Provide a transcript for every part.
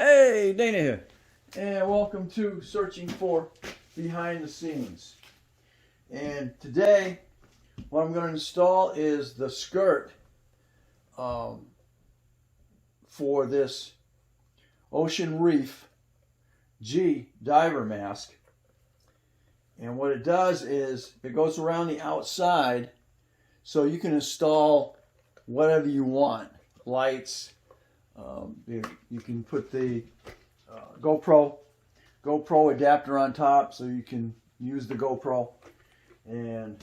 Hey, Dana here, and welcome to Searching for Behind the Scenes. And today, what I'm going to install is the skirt for this Ocean Reef G diver mask. And what it does is it goes around the outside, so you can install whatever you want, lights. You can put the GoPro adapter on top, so you can use the GoPro. And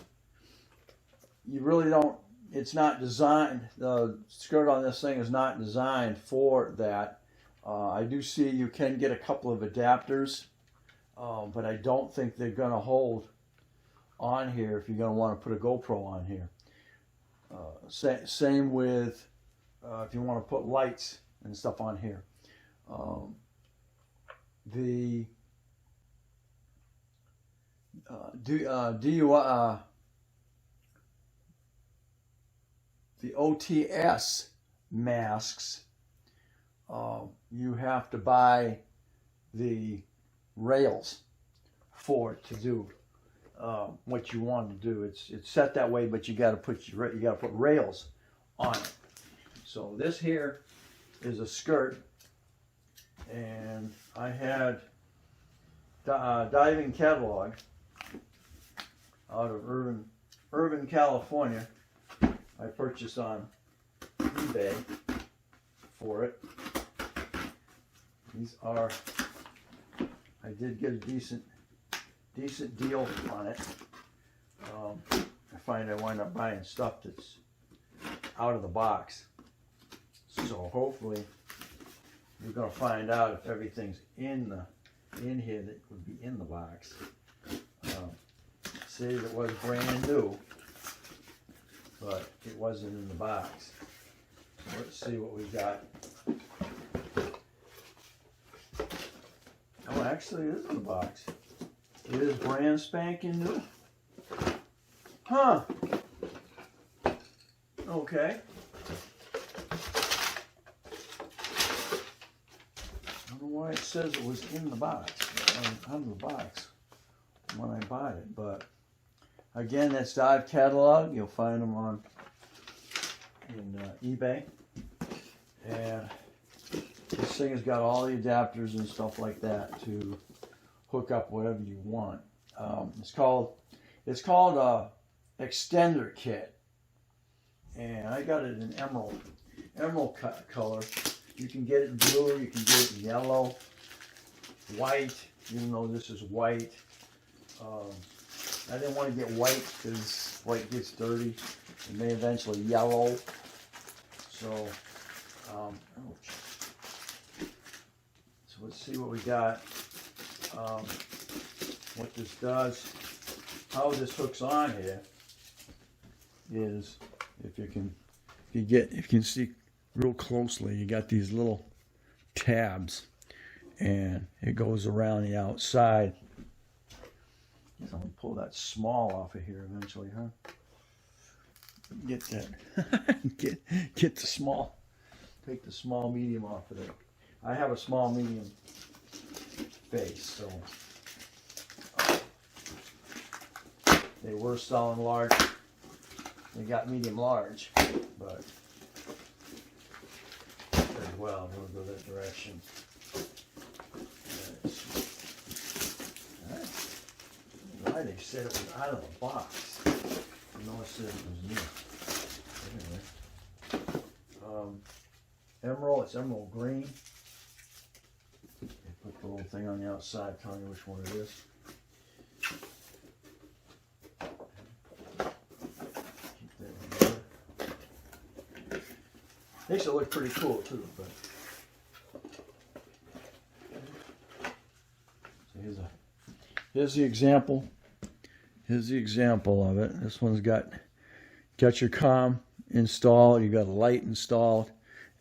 you really don't, it's not designed, the skirt on this thing is not designed for that. I do see you can get a couple of adapters, but I don't think they're going to hold on here if you're going to want to put a GoPro on here. Same with if you want to put lights and stuff on here. The OTS masks, you have to buy the rails for it to do what you want to do. It's set that way, but you got to put rails on it. So this here is a skirt, and I had diving catalog out of Irvine, California. I purchased on eBay for it. These are, I did get a decent deal on it. I find I wind up buying stuff that's out of the box. So hopefully we're going to find out if everything's in here that would be in the box. Say that it was brand new, but it wasn't in the box. So let's see what we got. Oh, actually it is in the box. It is brand spanking new. Huh. Okay. I don't know why it says it was in the box, out of the box when I bought it, but again, that's dive catalog. You'll find them on eBay, and this thing has got all the adapters and stuff like that to hook up whatever you want. It's called a extender kit, and I got it in emerald color. You can get it in blue, you can get it in yellow, white, even though this is white. I didn't want to get white because white gets dirty. It may eventually yellow. So, so let's see what we got. What this does, how this hooks on here is, if you can see real closely, you got these little tabs, and it goes around the outside. I'm gonna pull that small off of here eventually, huh? Get that. get the small. Take the small medium off of there. I have a small medium face, so they were selling large. They got medium large, but as well, we'll go that direction. Why they said it was out of the box? I know it said it was new. Anyway, emerald. It's emerald green. They put the little thing on the outside telling you which one it is. Keep that in there. Makes it look pretty cool too, but so here's the example. Here's the example of it. This one's got your comm installed, you got a light installed,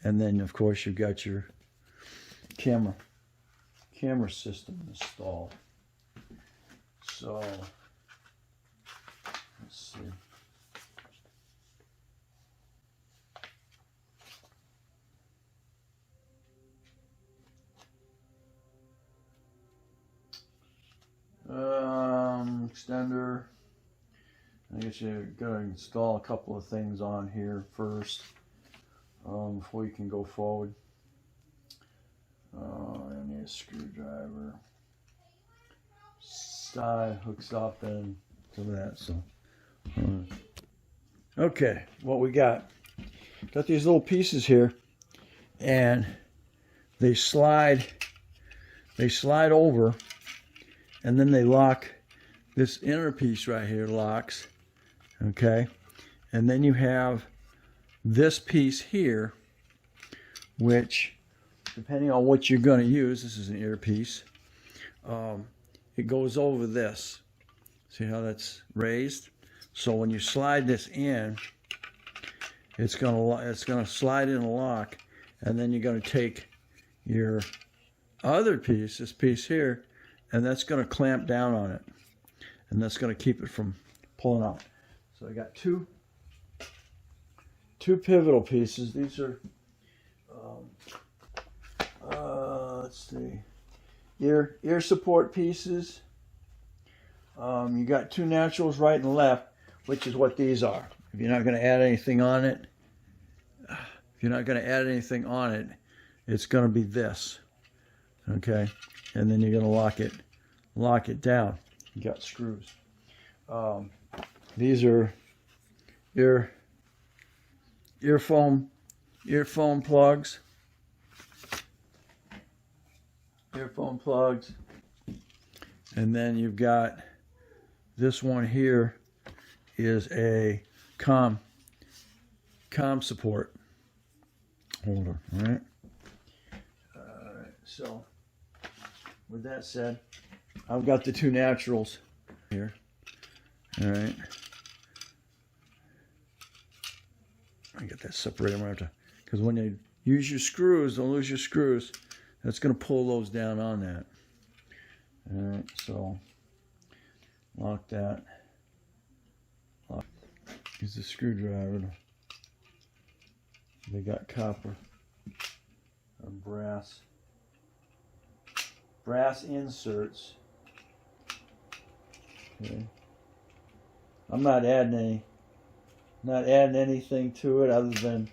and then of course you've got your camera system installed. So let's see. extender. I guess you gotta install a couple of things on here first before you can go forward. I need a screwdriver. Side hooks up and to that. So, okay, what we got these little pieces here, and they slide over, and then they lock. This inner piece right here locks, okay, and then you have this piece here, which, depending on what you're going to use, this is an earpiece, it goes over this. See how that's raised? So when you slide this in, it's gonna slide in a lock, and then you're gonna take your other piece, this piece here, and that's gonna clamp down on it, and that's gonna keep it from pulling out. So I got two pivotal pieces. These are let's see, ear support pieces. You got two naturals right and left, which is what these are. If you're not going to add anything on it, it's going to be this, okay? And then you're going to lock it down. You got screws. These are earphone plugs. Earphone plugs. And then you've got this one here is a comm support holder. All right. So with that said, I've got the two naturals here. All right. I get that separated right after, because when you use your screws, don't lose your screws. That's going to pull those down on that. All right. So lock that. Use the screwdriver. They got copper or brass inserts. Okay. I'm not adding anything to it other than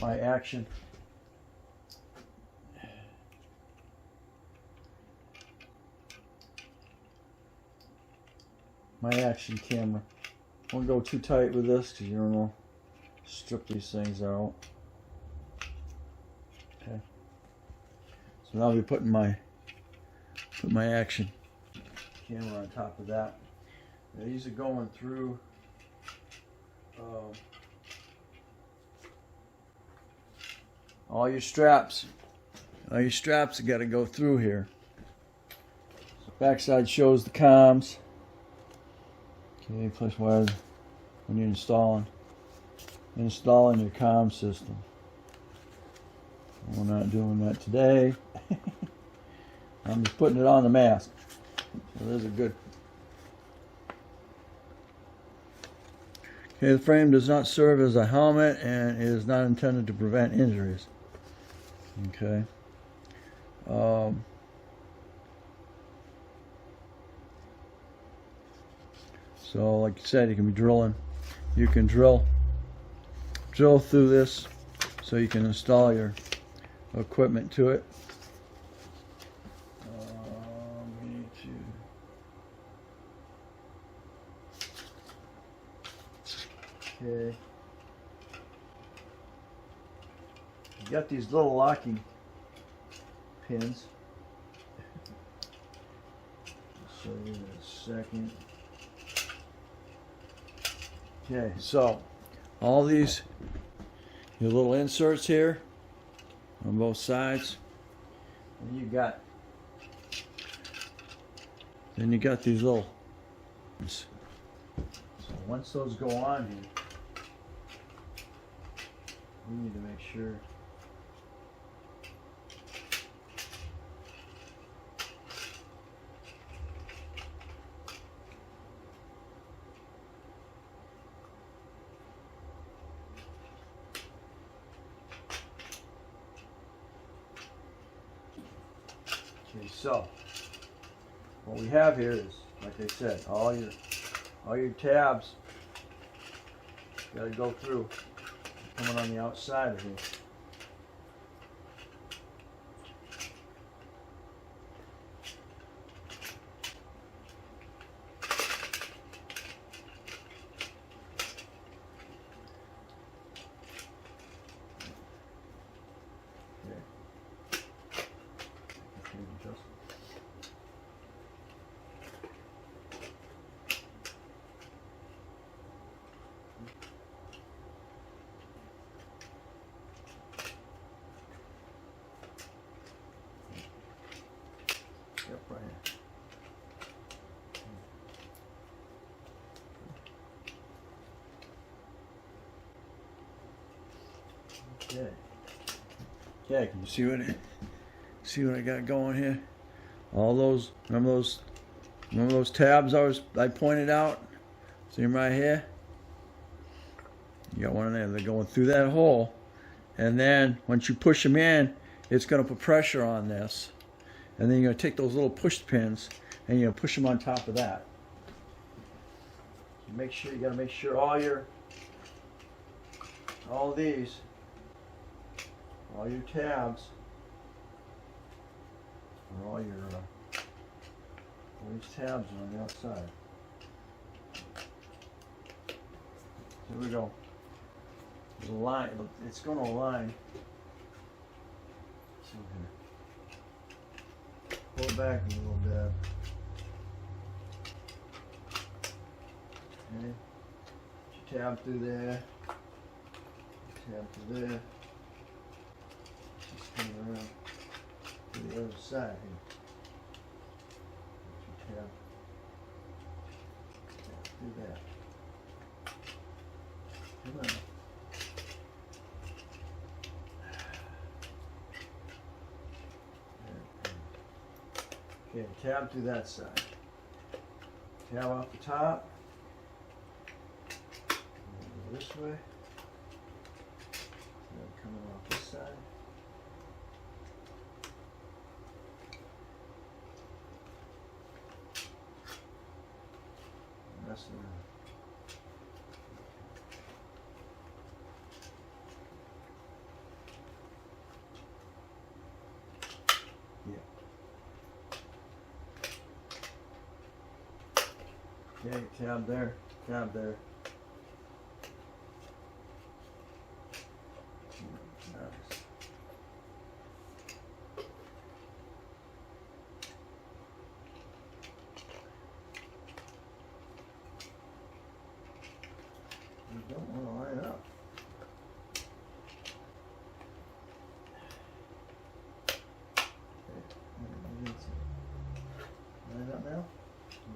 my action camera. I won't go too tight with this because you don't know, strip these things out. Okay. So now I'll be putting my action camera on top of that. Now these are going through all your straps. All your straps have got to go through here. So backside shows the comms. Okay, plus wire when you're installing your comm system. We're not doing that today. I'm just putting it on the mask. So there's a good. Okay, the frame does not serve as a helmet and is not intended to prevent injuries. Okay. So, like you said, you can be drilling. You can drill through this, so you can install your equipment to it. We need to. Okay. You got these little locking pins. I'll show you in a second. Okay, so all these, your little inserts here on both sides, and you got these little. So once those go on here, we need to make sure. so what we have here is, like I said, all your tabs got to go through, coming on the outside of here. Yep, right here. Okay. Okay, can you see what I got going here? All those, remember those tabs I pointed out? See them right here? You got one in there. They're going through that hole, and then once you push them in, it's going to put pressure on this. And then you're going to take those little push pins and you're going to push them on top of that. So make sure, you got to make sure all your tabs, or all these tabs are on the outside. Here we go. There's a line. It's going to align. See here. Pull it back a little bit. Okay. Put your tab through there. Tab through there. Just coming around to the other side here. Put your tab through that. Come on. Okay, tab through that side. Tab off the top. Go this way. Tab coming off this side. Messing around. Okay, tab there, tab there. Nice. You don't want to line up. Okay, line up now.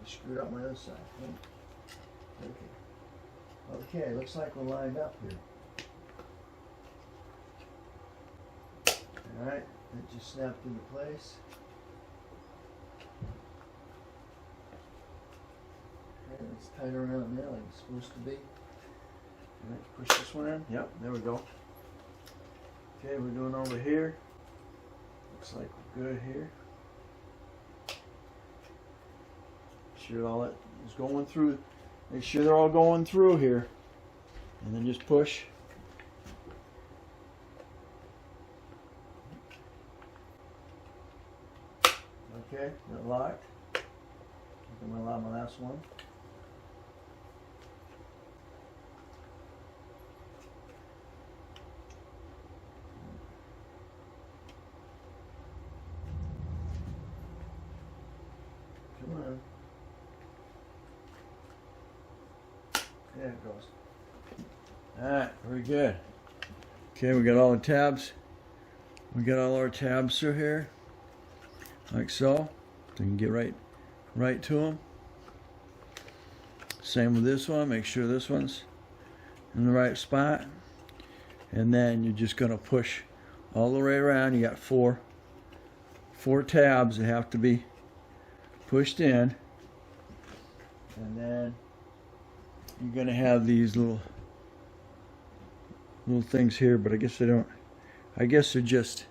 Screwed up my other side. Okay. Okay, looks like we're lined up here. Alright, that just snapped into place. Okay, it's tight around there like it's supposed to be. Alright, push this one in. Yep, there we go. Okay, we're doing over here. Looks like we're good here. Sure all that is going through. Make sure they're all going through here, and then just push. Okay, they're locked. I'm gonna allow my last one. Come on. There it goes. Alright, very good. Okay, we got all the tabs. We got all our tabs through here. Like so. So you can get right to them. Same with this one. Make sure this one's in the right spot. And then you're just going to push all the way around. You got four tabs that have to be pushed in. And then you're going to have these little things here, but I guess they don't. I guess they're just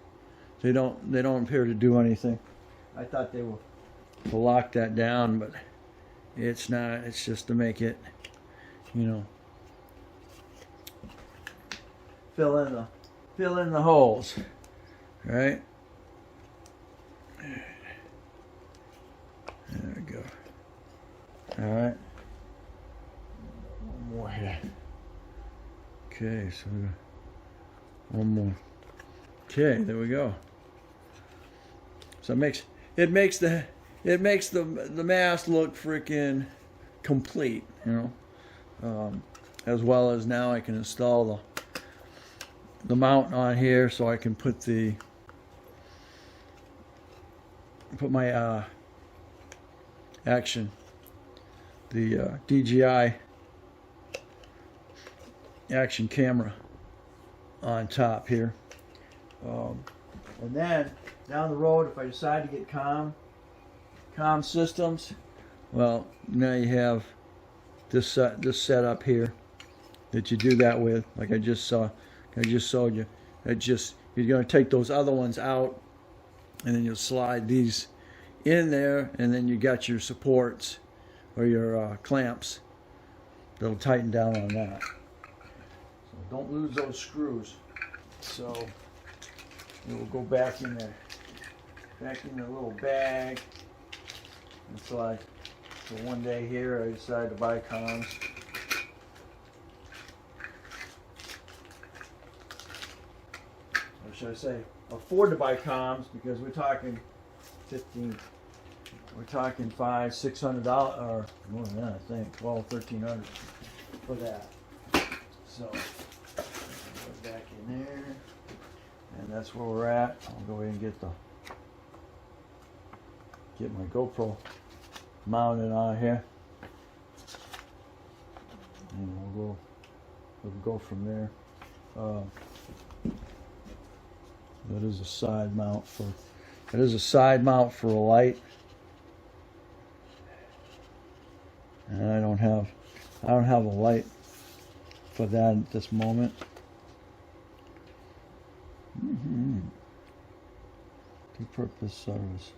they don't appear to do anything. I thought they were to lock that down, but it's not. It's just to make it, you know, fill in the holes, right? There we go. All right. One more here. Okay, so one more. Okay, there we go. So it makes the mast look freaking complete, you know. As well as now I can install the mount on here, so I can put my the DJI action camera on top here. And then down the road, if I decide to get comm systems, well, now you have this setup here that you do that with, like I just showed you. You're going to take those other ones out, and then you'll slide these in there, and then you got your supports or your clamps that'll tighten down on that. So don't lose those screws. So it will go back in the little bag. And so one day here I decided to buy comms. Or should I say afford to buy comms, because we're talking $500, $600, or more than that, I think, $1,200, $1,300 for that. So go back in there, and that's where we're at. I'll go ahead and get my GoPro mounted on here, and we'll go from there. That is a side mount for a light, and I don't have a light for that at this moment. Two-purpose service.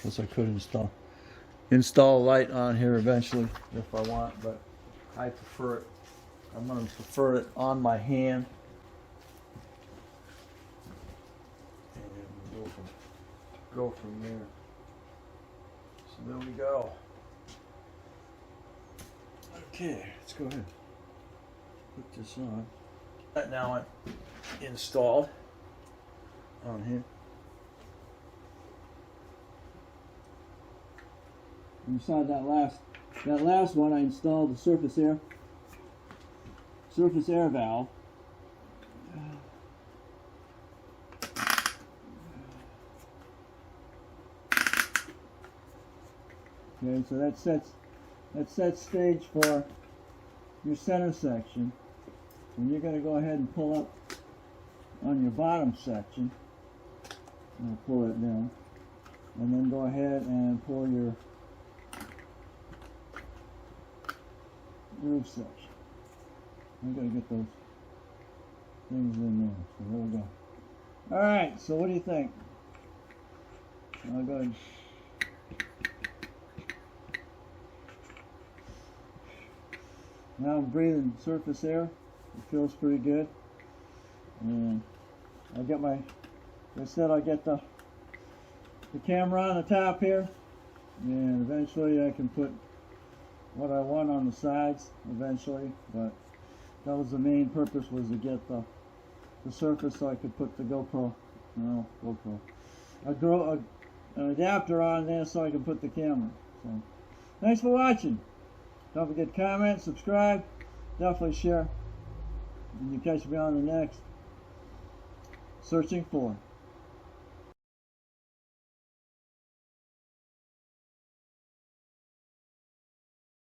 Guess I could install a light on here eventually if I want, but I prefer it. I'm going to prefer it on my hand. And we'll go from there. So there we go. Okay, let's go ahead. Put this on. That now installed on here. Inside that last one, I installed the surface air valve. Okay, so that sets stage for your center section. And you're going to go ahead and pull up on your bottom section. I'll pull it down, and then go ahead and pull your roof section. I'm going to get those things in there. So there we go. Alright, so what do you think? I'll go ahead. Now I'm breathing surface air. It feels pretty good. And I'll get I'll get the camera on the top here. And eventually I can put what I want on the sides eventually, but that was the main purpose, was to get the surface so I could put the an adapter on there so I can put the camera. So thanks for watching. Don't forget to comment, subscribe, definitely share, and you catch me on the next Searching For.